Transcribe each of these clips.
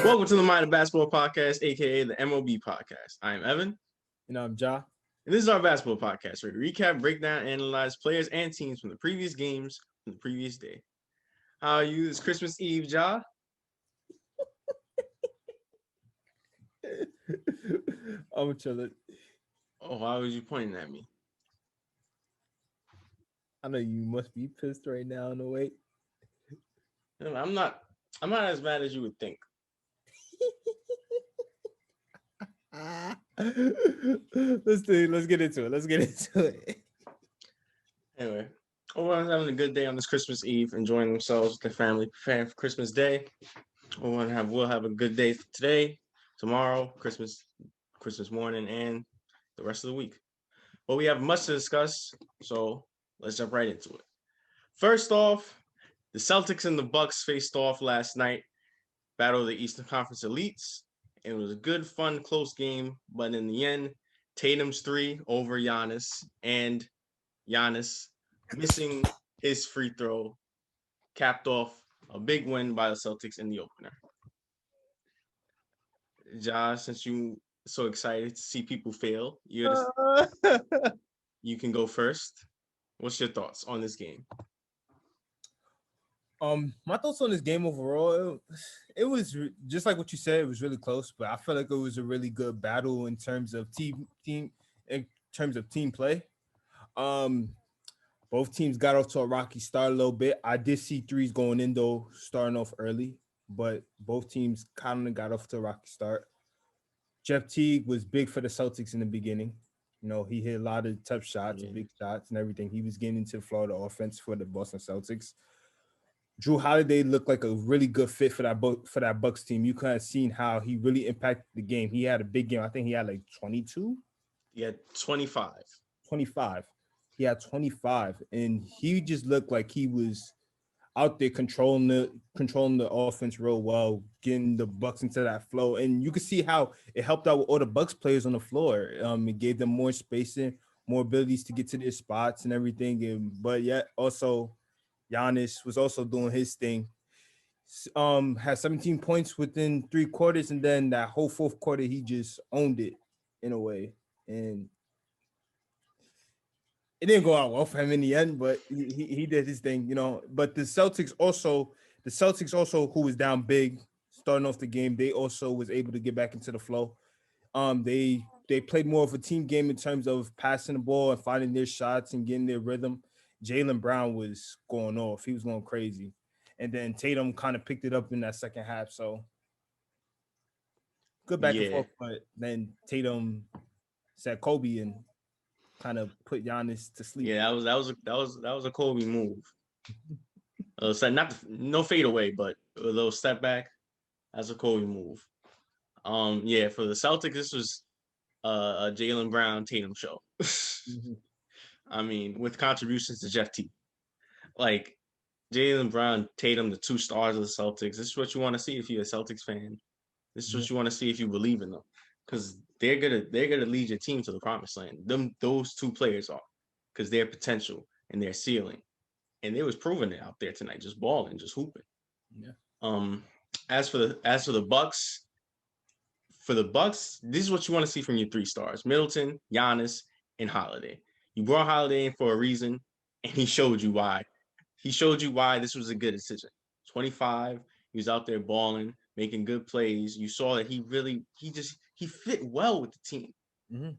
Welcome to the Mind of Basketball Podcast, aka the M.O.B podcast. I am Evan. And I'm Ja. And this is our basketball podcast where we recap, break down, analyze players and teams from the previous games from the previous day. How are you this Christmas Eve, Ja? I'm chilling. Oh, why was you pointing at me? I know you must be pissed right now in a way. I'm not as mad as you would think. Let's get into it. Anyway, everyone's having a good day on this Christmas Eve, enjoying themselves with their family, preparing for Christmas Day. We'll have a good day today, tomorrow, Christmas morning, and the rest of the week. But we have much to discuss, so let's jump right into it. First off, the Celtics and the Bucks faced off last night, battle of the Eastern Conference elites. It was a good, fun, close game, but in the end, Tatum's 3 over Giannis, and Giannis missing his free throw capped off a big win by the Celtics in the opener. Josh, since you so excited to see people fail, you can go first. What's your thoughts on this game? My thoughts on this game overall, it was just like what you said. It was really close, but I feel like it was a really good battle in terms of team play. Both teams got off to a rocky start a little bit. I did see threes going in though, starting off early, but both teams kind of got off to a rocky start. Jeff Teague was big for the Celtics in the beginning. You know, he hit a lot of tough shots, big shots, and everything. He was getting into the flow of the offense for the Boston Celtics. Drew Holiday looked like a really good fit for that Bucks team. You kind of seen how he really impacted the game. He had a big game. I think he had like 22. He had 25. 25. He had 25, and he just looked like he was out there controlling the offense real well, getting the Bucks into that flow. And you could see how it helped out with all the Bucks players on the floor. It gave them more spacing, more abilities to get to their spots and everything. But yet also Giannis was also doing his thing. Had 17 points within 3 quarters, and then that whole fourth quarter, he just owned it in a way. And it didn't go out well for him in the end, but he did his thing, you know. But the Celtics also, who was down big, starting off the game, they also was able to get back into the flow. They played more of a team game in terms of passing the ball and finding their shots and getting their rhythm. Jaylen Brown was going off. He was going crazy. And then Tatum kind of picked it up in that second half. So good back and forth, but then Tatum said Kobe and kind of put Giannis to sleep. Yeah, that was a Kobe move. So no fadeaway, but a little step back. That's a Kobe move. For the Celtics, this was a Jaylen Brown Tatum show. Mm-hmm. I mean, with contributions to Jeff Teague. Like Jaylen Brown, Tatum, the 2 stars of the Celtics. This is what you want to see if you're a Celtics fan. This is what you want to see if you believe in them, because they're gonna lead your team to the promised land. Those 2 players are, because their potential and their ceiling, and they was proving it out there tonight, just balling, just hooping. Yeah. As for the Bucks, this is what you want to see from your 3 stars: Middleton, Giannis, and Holiday. You brought Holiday in for a reason, and he showed you why. He showed you why this was a good decision. 25, he was out there balling, making good plays. You saw that he fit well with the team. Mm-hmm.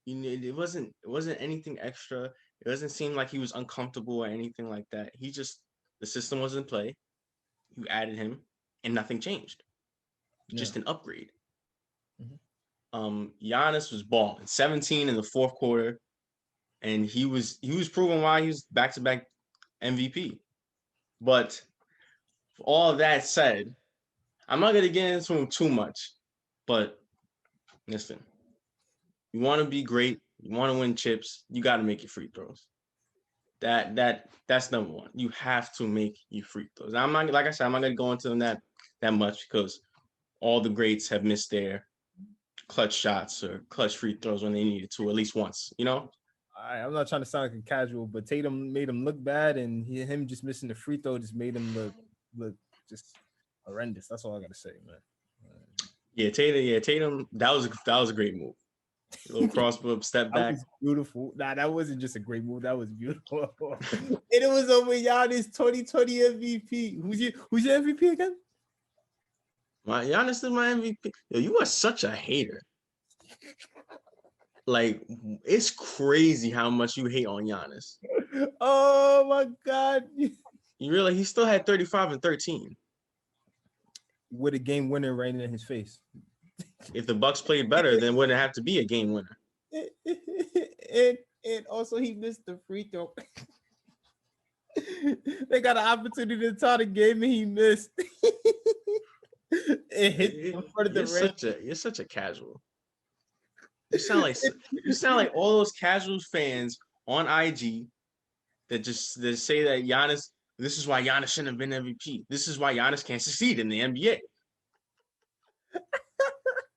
You know, it wasn't anything extra. It doesn't seem like he was uncomfortable or anything like that. The system was in play. You added him, and nothing changed. Just an upgrade. Mm-hmm. Giannis was balling 17 in the fourth quarter, and he was proving why he was back-to-back MVP. But for all that said, I'm not going to get into him too much, but listen, you want to be great, you want to win chips, you got to make your free throws. That's number one. You have to make your free throws. I'm not going to go into them that much, because all the greats have missed their clutch shots or clutch free throws when they needed to, at least once, you know? I'm not trying to sound like a casual, but Tatum made him look bad, and him just missing the free throw just made him look just horrendous. That's all I got to say, man. Yeah, Tatum. Yeah, Tatum. That was a great move. A little cross flip, step That back. was beautiful. Nah, that wasn't just a great move. That was beautiful. And it was over Giannis 2020 MVP. Who's your MVP again? My Giannis is my MVP. Yo, you are such a hater. Like, it's crazy how much you hate on Giannis. Oh my God. You realize he still had 35 and 13. With a game winner right in his face. If the Bucks played better, then wouldn't have to be a game winner. and also he missed the free throw. They got an opportunity to tie the game and he missed. It hit in front of the red. You're such a casual. You sound like all those casual fans on IG that say that Giannis. This is why Giannis shouldn't have been MVP. This is why Giannis can't succeed in the NBA.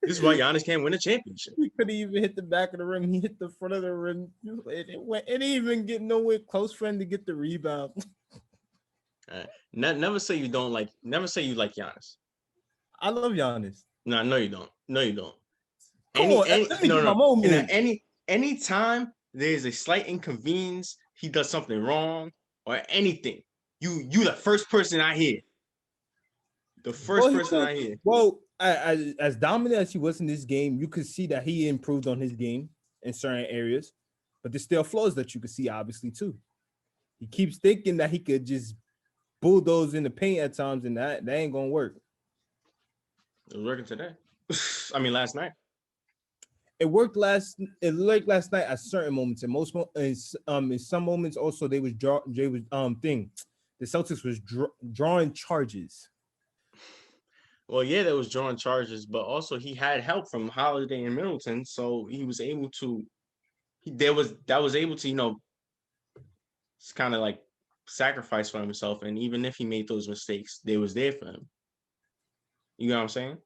This is why Giannis can't win a championship. He couldn't even hit the back of the rim. He hit the front of the rim. It didn't even get nowhere close friend to get the rebound. Never say you don't like. Never say you like Giannis. I love Giannis. No, you don't. No, you don't. Anytime there's a slight inconvenience, he does something wrong or anything, you the first person I hear. The first person I hear. Well, as dominant as he was in this game, you could see that he improved on his game in certain areas, but there's still flaws that you could see, obviously, too. He keeps thinking that he could just bulldoze in the paint at times, and that ain't gonna work. It was working today. I mean, last night. It worked last night at certain moments, and in some moments also the Celtics was drawing charges. Well, yeah, there was drawing charges, but also he had help from Holiday and Middleton, so he was able to. That was able to it's kind of like sacrifice for himself, and even if he made those mistakes, they was there for him. You know what I'm saying?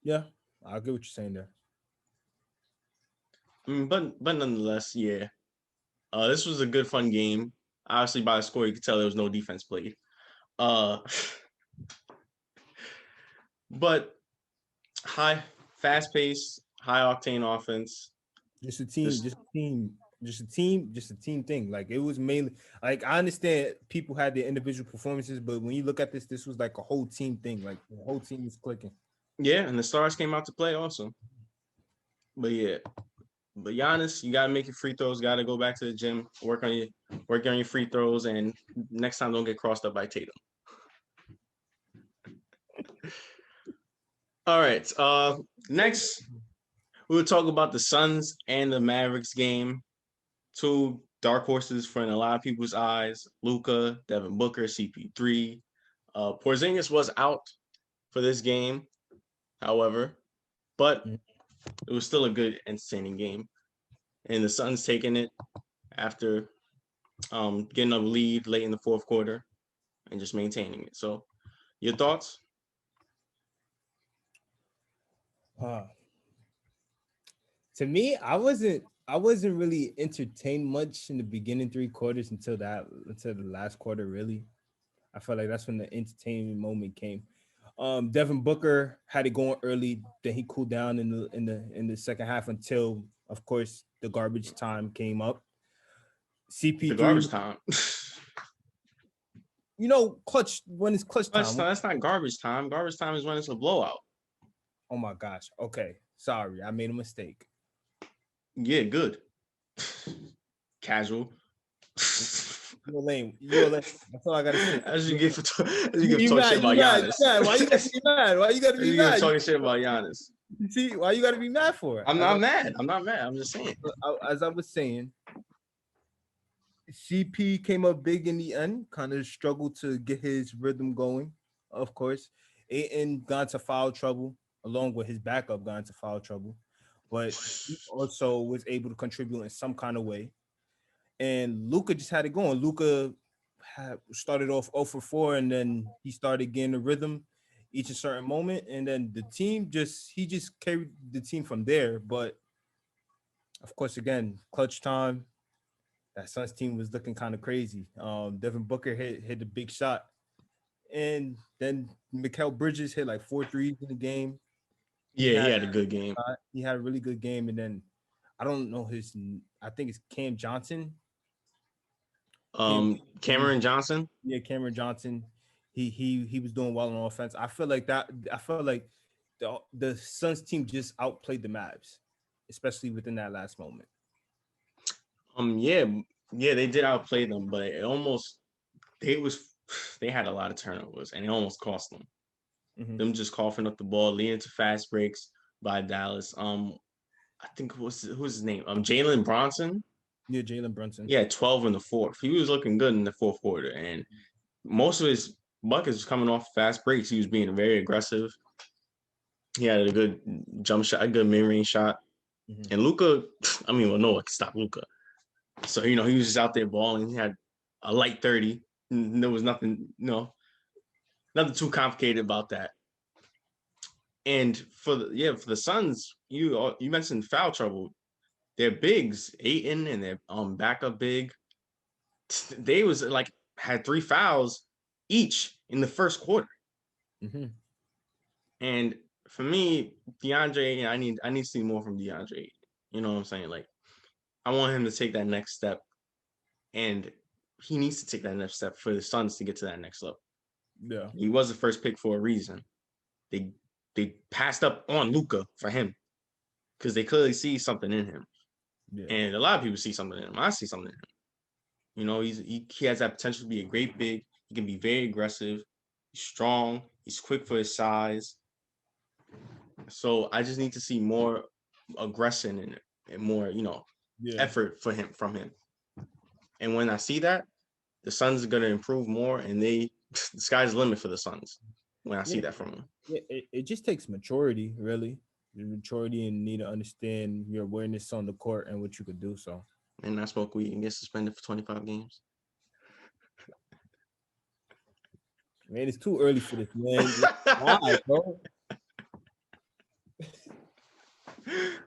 Yeah, I get what you're saying there. But nonetheless, yeah. This was a good, fun game. Obviously, by the score, you could tell there was no defense played. But fast pace, high octane offense. Just a team thing. Like it was mainly like I understand people had their individual performances, but when you look at this was like a whole team thing. Like the whole team was clicking. Yeah, and the stars came out to play also. But yeah. But Giannis, you gotta make your free throws. Got to go back to the gym, work on your free throws, and next time don't get crossed up by Tatum. All right. Next, we'll talk about the Suns and the Mavericks game. Two dark horses for in a lot of people's eyes: Luka, Devin Booker, CP3. Porzingis was out for this game, however, but it was still a good, entertaining game. And the Suns taking it after getting a lead late in the fourth quarter and just maintaining it. So, your thoughts? To me, I wasn't really entertained much in the beginning 3 quarters until the last quarter. Really, I felt like that's when the entertainment moment came. Devin Booker had it going early, then he cooled down in the second half until, of course, the garbage time came up. CP3, the garbage time. Clutch when it's clutch time. That's not garbage time. Garbage time is when it's a blowout. Oh my gosh. Okay, sorry, I made a mistake. Yeah, good. Casual. You're lame. That's all I gotta say. As you get talking shit about Giannis. Why you gotta be mad? Why you gotta be mad? Talking shit about Giannis. See, why you gotta be mad for it? I'm not mad. I'm just saying. As I was saying, CP came up big in the end, kind of struggled to get his rhythm going, of course. Ayton got into foul trouble, along with his backup got into foul trouble. But he also was able to contribute in some kind of way. And Luka just had it going. Luka started off 0 for 4, and then he started getting the rhythm each a certain moment. And then the team he just carried the team from there. But of course, again, clutch time. That Suns team was looking kind of crazy. Devin Booker hit a big shot. And then Mikal Bridges hit like 4 threes in the game. He Yeah, he had had a good game. he had a really good game, and then I don't know I think it's Cam Johnson. Cameron Johnson. Yeah, Cameron Johnson. He was doing well on offense. I feel like that. I felt like the Suns team just outplayed the Mavs, especially within that last moment. Yeah, yeah, they did outplay them, but it almost they had a lot of turnovers, and it almost cost them. Mm-hmm. Them just coughing up the ball, leading to fast breaks by Dallas. I think who's his name? Jalen Bronson. Yeah, Jalen Brunson. Yeah, 12 in the fourth. He was looking good in the fourth quarter, and most of his buckets was coming off fast breaks. He was being very aggressive. He had a good jump shot, a good mid-range shot. Mm-hmm. And Luka, I mean, well, no one could stop Luka. So, he was just out there balling. He had a light 30. And there was nothing, nothing too complicated about that. And for the Suns, you mentioned foul trouble. Their bigs, Ayton and their backup big, they was like had 3 fouls each in the first quarter. Mm-hmm. And for me, DeAndre, I need to see more from DeAndre. You know what I'm saying? Like, I want him to take that next step, and he needs to take that next step for the Suns to get to that next level. Yeah, He was the first pick for a reason. They passed up on Luka for him because they clearly see something in him, and a lot of people see something in him. I see something in him. He has that potential to be a great big. He can be very aggressive. He's strong. He's quick for his size. So I just need to see more aggression and more, effort from him. And when I see that, the Suns are going to improve more, and the sky's the limit for the Suns when I see that from them. Yeah, it just takes maturity, really. Maturity and need to understand your awareness on the court and what you could do. So, And I smoke weed and get suspended for 25 games. man, it's too early for this, man. Why, bro?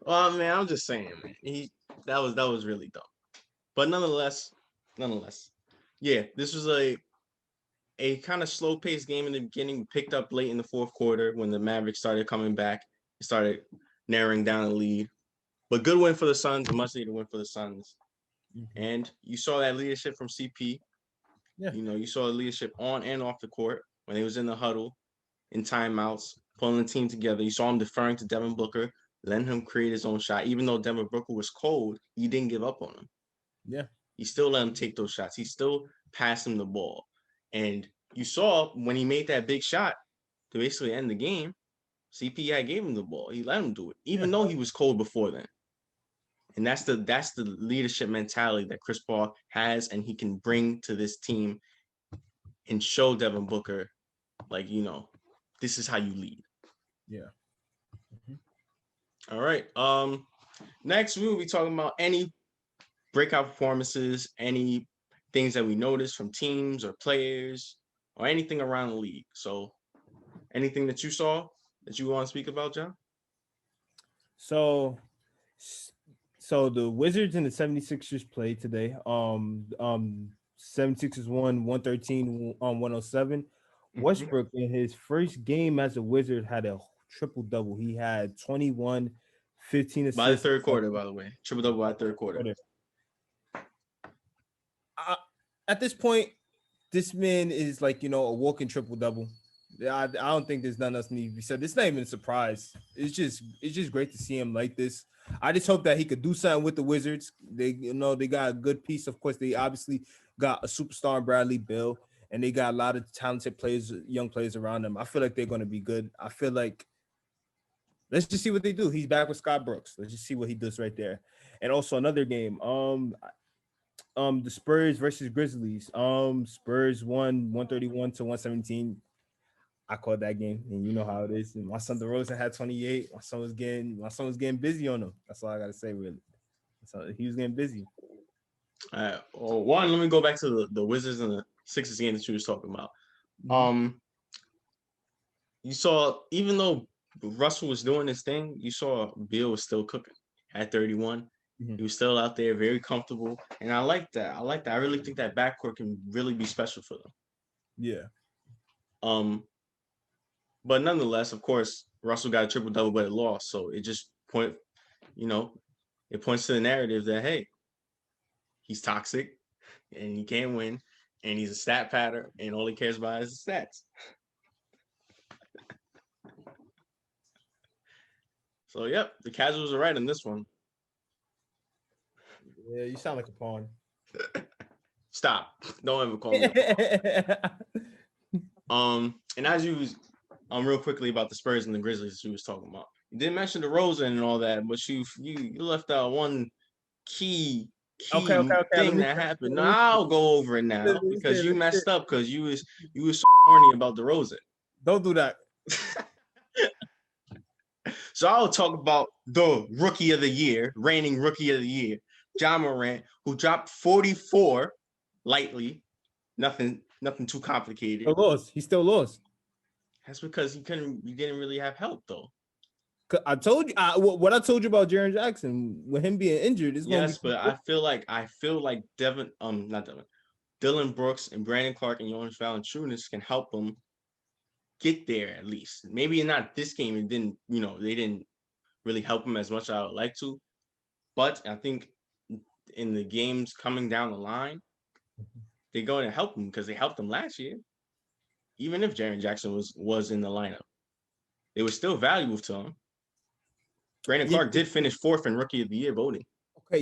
Well, man, I'm just saying, man. That was really dumb. But nonetheless, yeah, this was a kind of slow paced game in the beginning. Picked up late in the fourth quarter when the Mavericks started coming back. It started narrowing down the lead. But good win for the Suns, a much needed win for the Suns. Mm-hmm. And you saw that leadership from CP. Yeah. You saw the leadership on and off the court when he was in the huddle, in timeouts, pulling the team together. You saw him deferring to Devin Booker, letting him create his own shot. Even though Devin Booker was cold, he didn't give up on him. Yeah. He still let him take those shots. He still passed him the ball. And you saw when he made that big shot to basically end the game, CP gave him the ball. He let him do it, even though he was cold before then. And that's the leadership mentality that Chris Paul has, and he can bring to this team and show Devin Booker, like, this is how you lead. Yeah. Mm-hmm. All right. Next we will be talking about any breakout performances, any things that we noticed from teams or players or anything around the league. So anything that you saw that you want to speak about, John? So the Wizards and the 76ers played today. 76ers won 113 on 107. Mm-hmm. Westbrook in his first game as a Wizard had a triple double. He had 21, 15 assists. By the third quarter, by the way. Triple double by the third quarter. At this point, this man is like, a walking triple double. I don't think there's nothing else need to be said. It's not even a surprise. It's just great to see him like this. I just hope that he could do something with the Wizards. They got a good piece. Of course, they obviously got a superstar in Bradley Beal, and they got a lot of talented players, young players around them. I feel like they're going to be good. I feel like let's just see what they do. He's back with Scott Brooks. Let's just see what he does right there. And also another game. The Spurs versus Grizzlies. Spurs won 131 to 117. I called that game, and you know how it is. And my son DeRozan had 28. My son was getting busy on him. That's all I gotta say, really. So he was getting busy. Well, one, let me go back to the Wizards and the Sixers game that you was talking about. Mm-hmm. You saw, even though Russell was doing this thing, you saw Beal was still cooking at 31. Mm-hmm. He was still out there, very comfortable, and I like that. I really think that backcourt can really be special for them. Yeah. But nonetheless, of course, Russell got a triple double, but it lost. So it just it points to the narrative that hey, he's toxic and he can't win, and he's a stat patter, and all he cares about is the stats. So yep, the casuals are right in this one. Yeah, you sound like a pawn. Stop! Don't ever call me. And as you was real quickly about the Spurs and the Grizzlies you was talking about. You didn't mention DeRozan and all that, but you left out one key thing that happened. Now I'll go over it now because you messed up because you was so horny about DeRozan. Don't do that. So I'll talk about the rookie of the year, reigning rookie of the year, Ja Morant, who dropped 44 lightly. Nothing too complicated. He still lost. That's because he didn't really have help though. I told you what I told you about Jaren Jackson with him being injured. But I feel like Dillon Brooks and Brandon Clark and Jonas Valanciunas can help him get there at least. Maybe not this game. It didn't, they didn't really help him as much as I would like to. But I think in the games coming down the line, they're going to help him because they helped him last year. Even if Jaren Jackson was in the lineup, they were still valuable to him. Brandon Clark did finish 4th in Rookie of the Year voting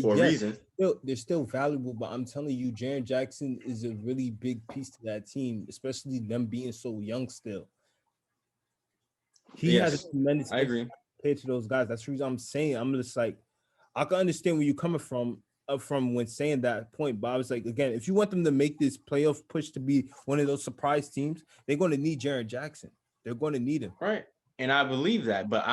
for a reason. They're still valuable, but I'm telling you, Jaren Jackson is a really big piece to that team, especially them being so young still. He has a tremendous impact compared to those guys. That's the reason I'm saying. I'm just like, I can understand where you're coming from when saying that point, but I was like, again, if you want them to make this playoff push to be one of those surprise teams, they're going to need Jaren Jackson. They're going to need him. Right. And I believe that, but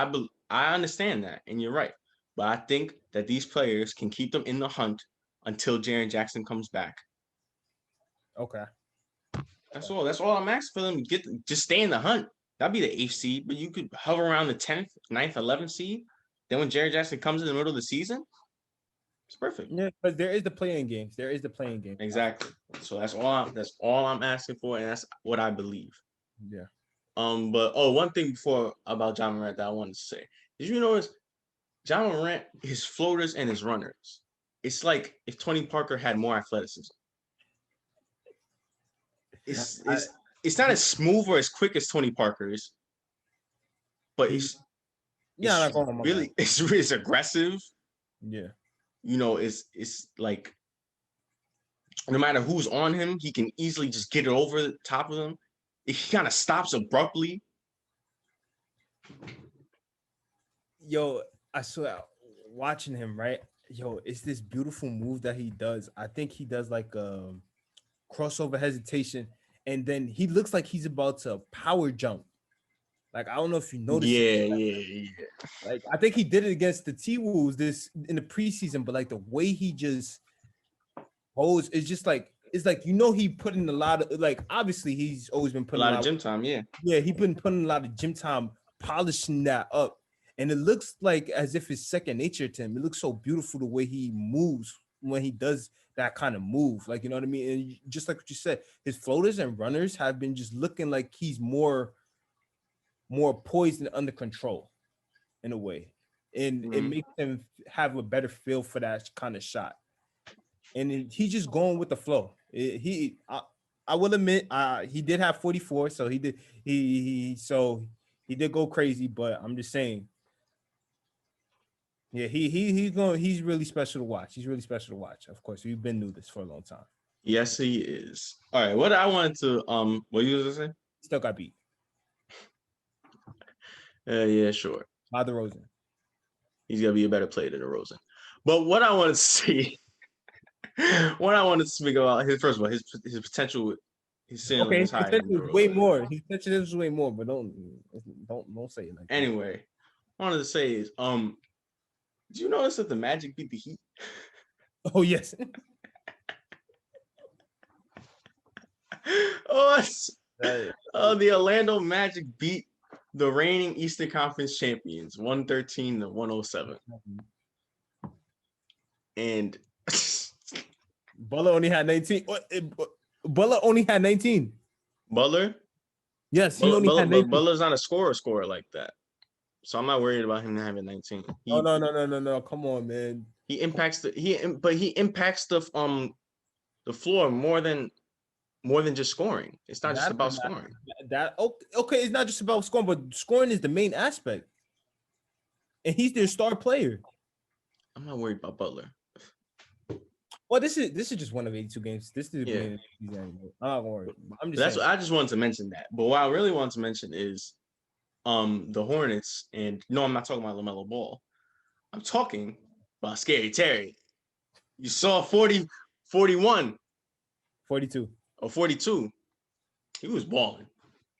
I understand that, and you're right. But I think that these players can keep them in the hunt until Jaren Jackson comes back. Okay. That's all. That's all I'm asking for them to just stay in the hunt. That'd be the 8th seed, but you could hover around the 10th, 9th, 11th seed. Then when Jaren Jackson comes in the middle of the season, it's perfect. Yeah, but there is the playing games. Exactly. So that's all I'm asking for, and that's what I believe. Yeah. But one thing about Ja Morant that I wanted to say. Did you notice Ja Morant, his floaters and his runners? It's like if Tony Parker had more athleticism. It's not as smooth or as quick as Tony Parker's, but it's aggressive. Yeah. It's like no matter who's on him, he can easily just get it over the top of them. He kind of stops abruptly. Yo, I swear, watching him, right? Yo, it's this beautiful move that he does. I think he does like a crossover hesitation, and then he looks like he's about to power jump. Like, I don't know if you noticed. Yeah. Like, I think he did it against the T-Wolves this in the preseason, but like the way he just holds, it's just like, it's like, he put in a lot of, like, obviously he's always been putting a lot of gym time. Yeah, he's been putting a lot of gym time, polishing that up, and it looks like as if it's second nature to him. It looks so beautiful the way he moves when he does that kind of move, like, you know what I mean? And just like what you said, his floaters and runners have been just looking like he's more poised and under control in a way, and it makes him have a better feel for that kind of shot. And he's just going with the flow. I will admit, he did have 44, so he did go crazy. But I'm just saying, yeah, he's really special to watch. He's really special to watch. Of course, we've been through this for a long time. Yes, he is. All right, what I wanted to what you was gonna say? Still got beat. Yeah, sure. By DeRozan. He's gonna be a better player than DeRozan. But what I wanted to see. What I wanted to speak about his potential, his ceiling is higher. His potential is way more. His potential is way more, but don't say it like that. Anyway, I wanted to say is, did you notice that the Magic beat the Heat? Oh yes. The Orlando Magic beat the reigning Eastern Conference champions 113-107, and Butler only had 19. Butler only had 19. Butler? Yes, he only had 19. Butler's not a scorer like that. so I'm not worried about him having 19. Oh no! Come on, man. He impacts he impacts the floor more than just scoring. It's not just about scoring. Okay, it's not just about scoring, but scoring is the main aspect, and he's their star player. I'm not worried about Butler. Well, this is just one of 82 games. This is the beginning of the season. I'm not worried. I'm just saying. I just wanted to mention that. But what I really want to mention is the Hornets, and no, I'm not talking about LaMelo Ball. I'm talking about Scary Terry. You saw 40, 41. 42. Or 42. He was balling.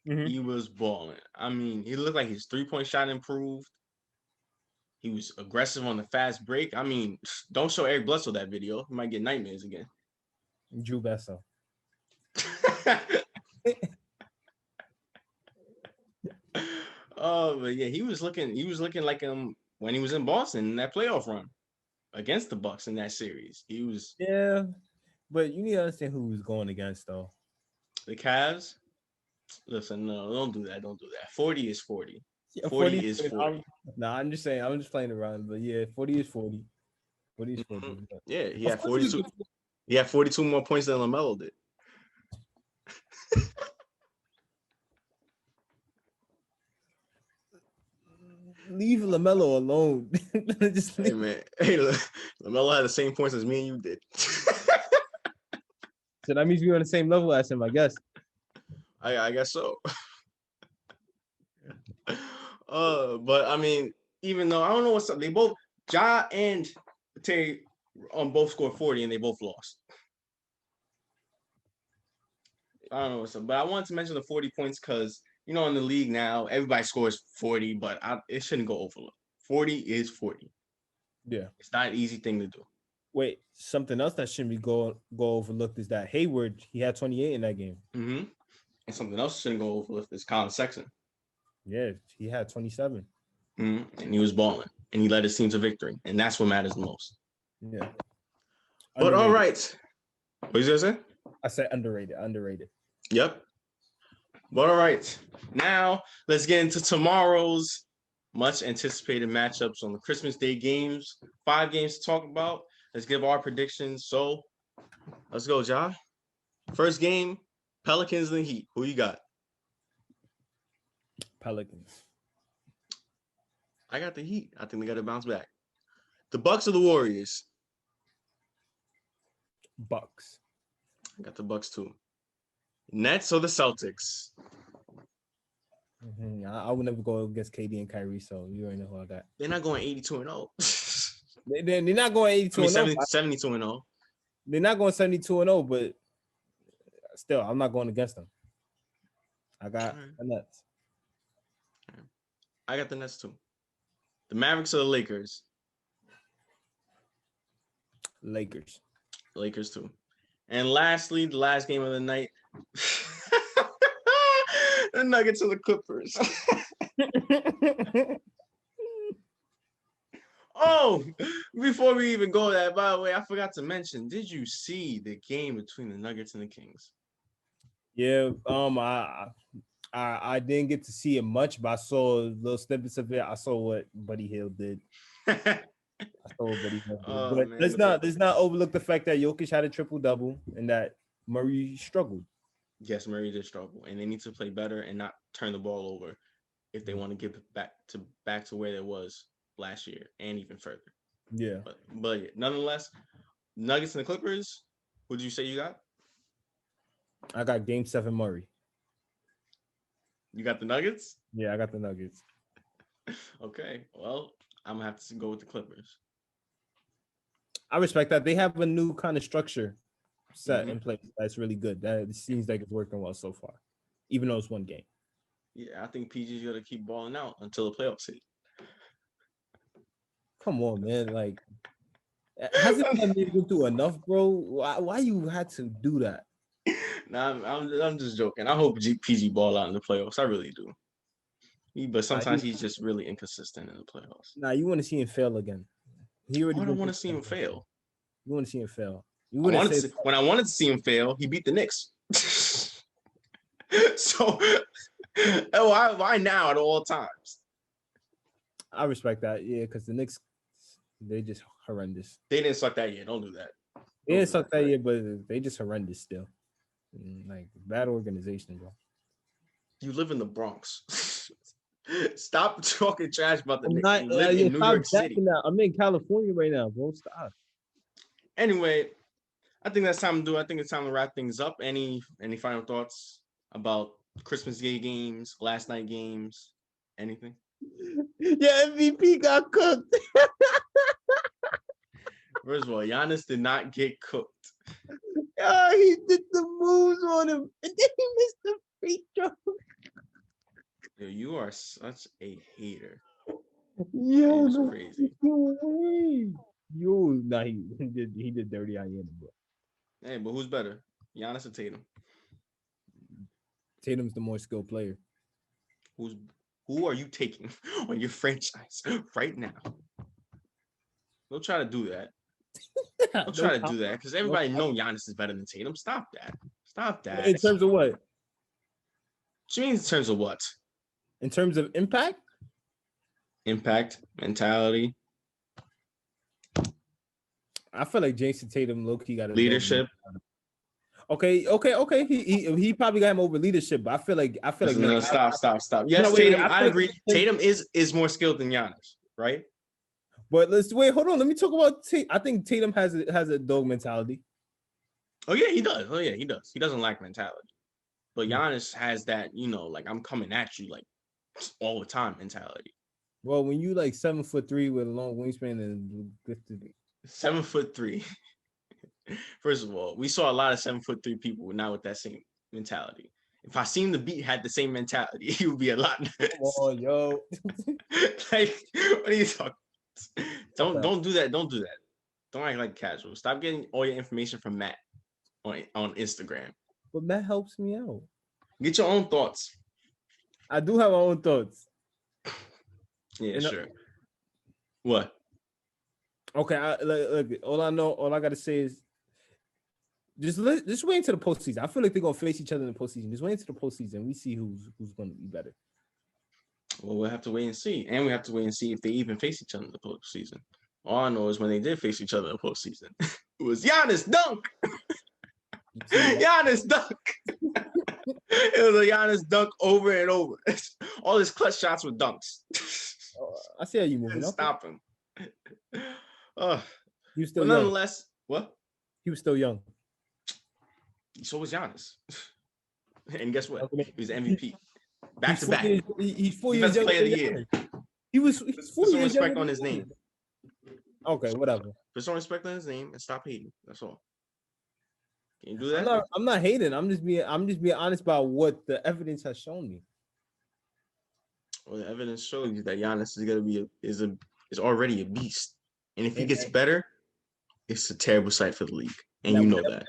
Mm-hmm. He was balling. I mean, he looked like his 3-point shot improved. He was aggressive on the fast break. I mean, don't show Eric Bledsoe that video. He might get nightmares again. Drew Bledsoe. Oh, but yeah, he was looking like when he was in Boston in that playoff run against the Bucks in that series. He was but you need to understand who he was going against though. The Cavs. Listen, no, don't do that. 40 is 40. Yeah, 40 is 40. I'm just saying, I'm just playing around, but yeah, 40 is 40. 40 is 40. Mm-hmm. Yeah, he had 42. He had 42 more points than LaMelo did. Leave LaMelo alone. Hey man, LaMelo had the same points as me and you did. So that means we're on the same level as him, I guess. I guess so. But I mean, even though I don't know what's up, they both Ja and Terry both scored 40 and they both lost. I don't know what's up, but I wanted to mention the 40 points because in the league now everybody scores 40, but it shouldn't go overlooked. 40 is 40. Yeah, it's not an easy thing to do. Wait, something else that shouldn't be go overlooked is that Hayward, he had 28 in that game. Mm-hmm. And something else shouldn't go overlooked is Colin Sexton. Yeah, he had 27. Mm-hmm. And he was balling, and he led his team to victory, and that's what matters the most. Yeah. But all right, what you gonna say? I said underrated. Yep. But all right, now let's get into tomorrow's much anticipated matchups on the Christmas Day games. 5 games to talk about. Let's give our predictions. So let's go, Ja. First game, Pelicans and the Heat. Who you got? Pelicans. I got the Heat. I think they got to bounce back. The Bucks or the Warriors? Bucks. I got the Bucks too. Nets or the Celtics? Mm-hmm. I would never go against KD and Kyrie, so you already know who I got. They're not going 82-0. They're not going 82-0. 72-0. They're not going 72-0, but still, I'm not going against them. I got the Nets. I got the Nets too. The Mavericks or the Lakers? Lakers. Lakers too. And lastly, the last game of the night, the Nuggets or the Clippers. Oh, before we even go there, by the way, I forgot to mention, did you see the game between the Nuggets and the Kings? Yeah, I didn't get to see it much, but I saw little snippets of it. I saw what Buddy Hield did. But let's not overlook the fact that Jokic had a triple-double and that Murray struggled. Yes, Murray did struggle, and they need to play better and not turn the ball over if they want to get back to where it was last year and even further. Yeah. But nonetheless, Nuggets and the Clippers, what did you say you got? I got Game 7 Murray. You got the Nuggets? Yeah, I got the Nuggets. Okay, well, I'm going to have to go with the Clippers. I respect that. They have a new kind of structure set in place. That's really good. That seems like it's working well so far, even though it's one game. Yeah, I think PG's going to keep balling out until the playoffs hit. Come on, man. Like, hasn't that been through enough, bro? Why you had to do that? Nah, I'm just joking. I hope PG ball out in the playoffs. I really do. But sometimes he's just really inconsistent in the playoffs. Nah, you want to see him fail again. I don't want to see him fail. You want to see him fail. When I wanted to see him fail, he beat the Knicks. So why now at all times? I respect that. Yeah, because the Knicks, they just horrendous. They didn't suck that year. Don't do that. They Don't didn't do suck that year, but they just horrendous still. Like bad organization, bro. You live in the Bronx. Stop talking trash about the I'm Knicks. not. You live in New Stop York City. now. I'm in California right now, bro. Stop. Anyway, I think that's time to do. I think it's time to wrap things up. Any final thoughts about Christmas Day games, last night games, anything? Yeah, MVP got cooked. First of all, Giannis did not get cooked. Yeah, he did the moves on him, and then he missed the free throw. Yo, you are such a hater. Yo, It is no crazy. way. Yo, nah, he did dirty on you, bro. Hey, but who's better, Giannis or Tatum? Tatum's the more skilled player. Who are you taking on your franchise right now? Don't try to do that. Don't try to do that because everybody know Giannis is better than Tatum. Stop that. Stop that. In terms of what? She means in terms of what? In terms of impact? Impact, mentality, I feel like Jason Tatum low-key got a leadership. Okay. He probably got him over leadership, but I feel like No, stop. Yes, No, wait, Tatum. wait, I agree. Tatum is more skilled than Giannis, right? But let's wait. Hold on. Let me talk about Tatum. I think Tatum has a dog mentality. Oh yeah, he does. He doesn't lack mentality. But Giannis has that, like I'm coming at you like all the time mentality. Well, when you like 7'3" with a long wingspan and 7'3". First of all, we saw a lot of 7'3" people not with that same mentality. If I seen the beat had the same mentality, he would be a lot. Oh, yo. Like, what are you talking? Don't do that. Don't do that. Don't act like casual. Stop getting all your information from Matt on Instagram. But Matt helps me out. Get your own thoughts. I do have my own thoughts. Yeah, sure. What? Okay, look, all I gotta say is just wait until the postseason. I feel like they're gonna face each other in the postseason. Just wait until the postseason. We see who's gonna be better. Well, we'll have to wait and see, and we have to wait and see if they even face each other in the postseason. All I know is when they did face each other in the postseason, it was Giannis dunk. Giannis dunk. It was a Giannis dunk over and over. All his clutch shots were dunks. I see how you moving. Stop him. He was still young. Nonetheless, what? He was still young. So was Giannis. And guess what? He was MVP. Back to back. He's 4 years Best player of the year. year. He's 4 Put some years respect on his name. Okay, whatever. Put some respect on his name and stop hating. That's all. Can you do that? I'm not hating. I'm just being honest about what the evidence has shown me. Well, the evidence shows you that Giannis is gonna be is already a beast, and if he gets better, it's a terrible sight for the league, and you know that,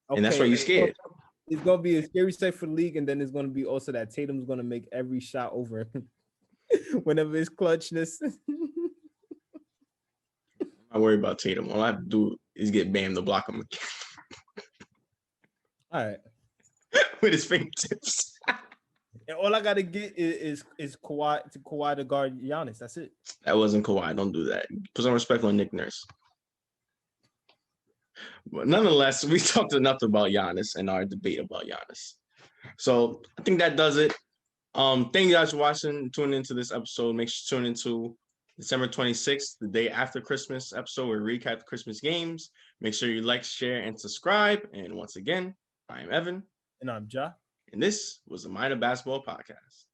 and that's why you're scared. It's gonna be a scary sight for the league, and then it's gonna be also that Tatum's gonna make every shot over whenever it's clutchness. I'm not worried about Tatum. All I have to do is get Bam to block him again. All right. With his fingertips. And all I gotta get is Kawhi to guard Giannis. That's it. That wasn't Kawhi. Don't do that. Put some respect on Nick Nurse. But nonetheless, we talked enough about Giannis and our debate about Giannis. So I think that does it. Thank you guys for watching, tuning into this episode. Make sure to tune into December 26th, the day after Christmas episode, where we recap the Christmas games. Make sure you like, share, and subscribe. And once again, I am Evan. And I'm Ja. And this was the Minor Basketball Podcast.